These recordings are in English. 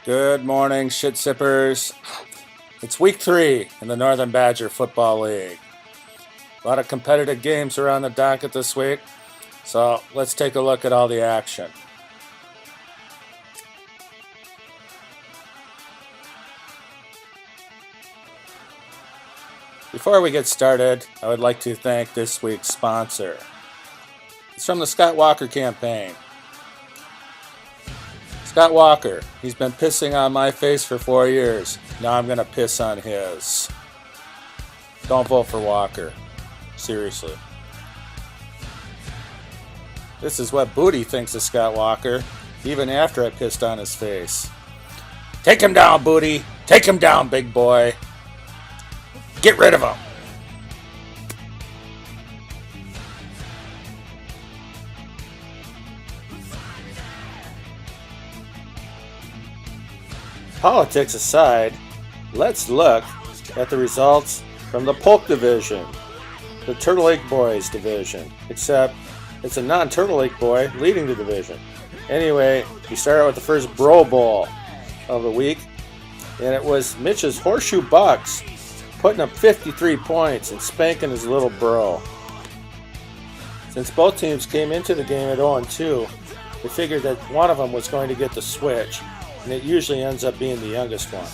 Good morning, shit sippers. It's week 3 in the Northern Badger Football League. A lot of competitive games around the docket this week, so let's take a look at all the action. Before we get started, I would like to thank this week's sponsor. It's from the Scott Walker campaign. Scott Walker, he's been pissing on my face for 4 years. Now I'm going to piss on his. Don't vote for Walker. Seriously. This is what Booty thinks of Scott Walker, even after I pissed on his face. Take him down, Booty. Take him down, big boy. Get rid of him. Politics aside, let's look at the results from the Polk division, the Turtle Lake Boys division, except it's a non-Turtle Lake boy leading the division. Anyway, we start out with the first Bro Bowl of the week, and it was Mitch's Horseshoe Bucks putting up 53 points and spanking his little bro. Since both teams came into the game at 0-2, they figured that one of them was going to get the switch, and it usually ends up being the youngest one.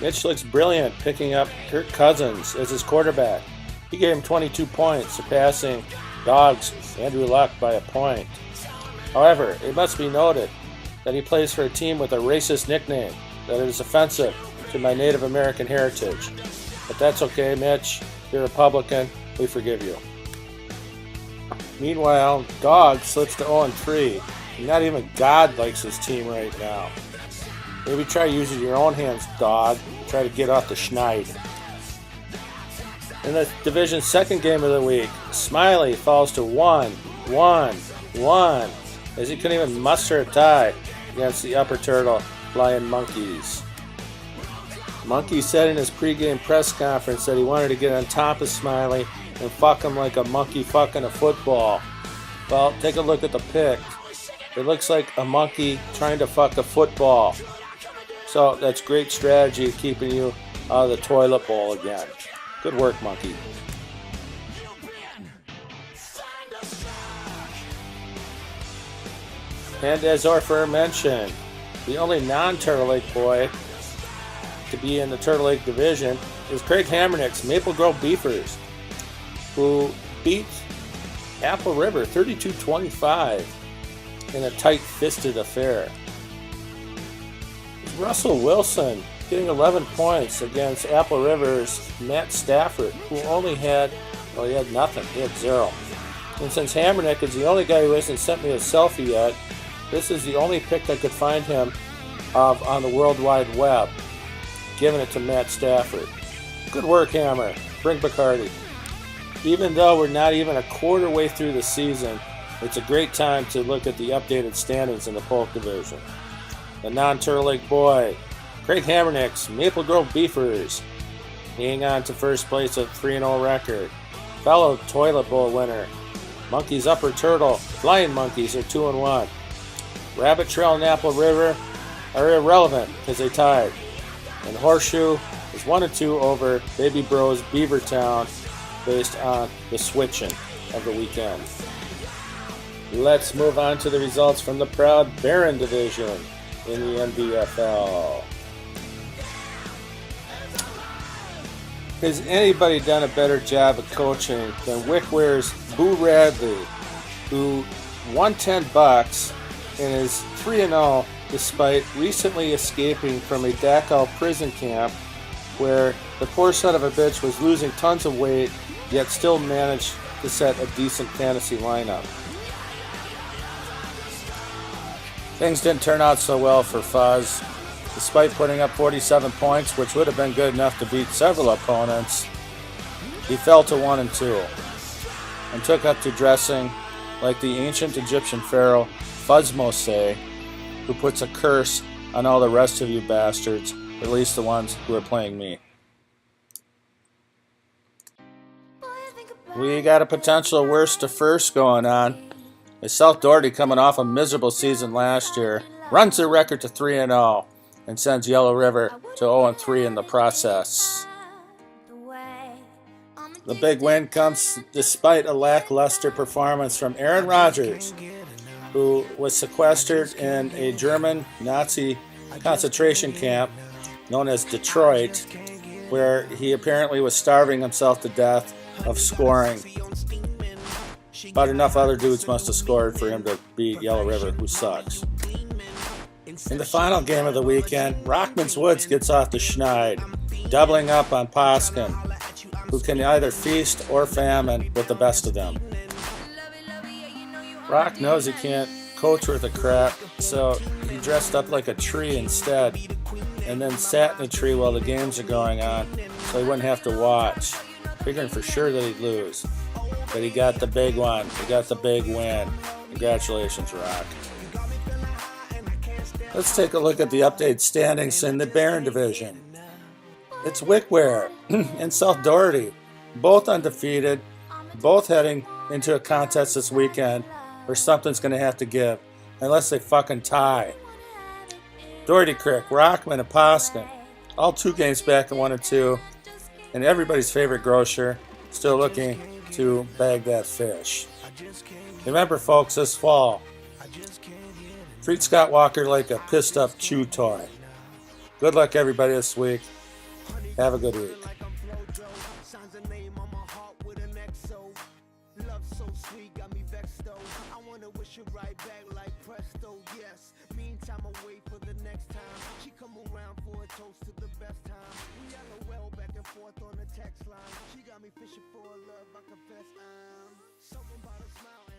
Mitch looks brilliant picking up Kirk Cousins as his quarterback. He gave him 22 points, surpassing Dogs Andrew Luck by a point. However, it must be noted that he plays for a team with a racist nickname that is offensive to my Native American heritage. But that's okay, Mitch. You're a Republican. We forgive you. Meanwhile, Dog slips to 0-3. Not even God likes his team right now. Maybe try using your own hands, Dog. Try to get off the schneid. In the division's second game of the week, Smiley falls to 1-1-1 as he couldn't even muster a tie against the Upper Turtle Flying Monkeys. Monkey said in his pregame press conference that he wanted to get on top of Smiley and fuck him like a monkey fucking a football. Well, take a look at the pic. It looks like a monkey trying to fuck a football. So that's great strategy keeping you out of the toilet bowl again. Good work, monkey. And as Orfer mentioned, the only non-Turtle Lake boy to be in the Turtle Lake division is Craig Hammernick's Maple Grove Beefers, who beat Apple River 32-25 in a tight-fisted affair. Russell Wilson getting 11 points against Apple River's Matt Stafford, who only had, he had nothing. He had 0. And since Hammernick is the only guy who hasn't sent me a selfie yet, this is the only pic I could find him of on the World Wide Web, giving it to Matt Stafford. Good work, Hammer. Bring Bacardi. Even though we're not even a quarter way through the season, it's a great time to look at the updated standings in the Polk division. The non-Turtle Lake boy, Craig Hammernick's Maple Grove Beefers, hanging on to first place at 3-0 record. Fellow Toilet Bowl winner, Monkey's Upper Turtle Flying Monkeys are 2-1. Rabbit Trail and Apple River are irrelevant because they tied. And Horseshoe is 1-2 over Baby Bros Beavertown based on the switching of the weekend. Let's move on to the results from the Proud Baron division in the Nbfl. Has anybody done a better job of coaching than Wickware's Boo Radley, who won $10 and is 3-0 despite recently escaping from a Dachau prison camp where the poor son of a bitch was losing tons of weight yet still managed to set a decent fantasy lineup. Things didn't turn out so well for Fuzz. Despite putting up 47 points, which would have been good enough to beat several opponents, he fell to 1-2 and took up to dressing like the ancient Egyptian pharaoh Fuzzmose, who puts a curse on all the rest of you bastards, at least the ones who are playing me. We got a potential worst to first going on As South Doherty, coming off a miserable season last year, runs their record to 3-0 and sends Yellow River to 0-3 in the process. The big win comes despite a lackluster performance from Aaron Rodgers, who was sequestered in a German Nazi concentration camp known as Detroit, where he apparently was starving himself to death of scoring. But enough other dudes must have scored for him to beat Yellow River, who sucks. In the final game of the weekend, Rockman's Woods gets off the schneid, doubling up on Poskin, who can either feast or famine with the best of them. Rock knows he can't coach worth a crap, so he dressed up like a tree instead, and then sat in a tree while the games are going on, so he wouldn't have to watch, figuring for sure that he'd lose. But he got the big one. He got the big win. Congratulations, Rock. Let's take a look at the updated standings in the Barron Division. It's Wickware and South Doherty, both undefeated, both heading into a contest this weekend where something's going to have to give, unless they fucking tie. Doherty Creek, Rockman, and Poskin, all 2 games back in 1-2, and everybody's favorite grocer still looking to bag that fish. Remember, folks, this fall, treat Scott Walker like a pissed up chew toy. Good luck, everybody, this week. Have a good week. She got me fishing for a love, I confess I'm something about a smile.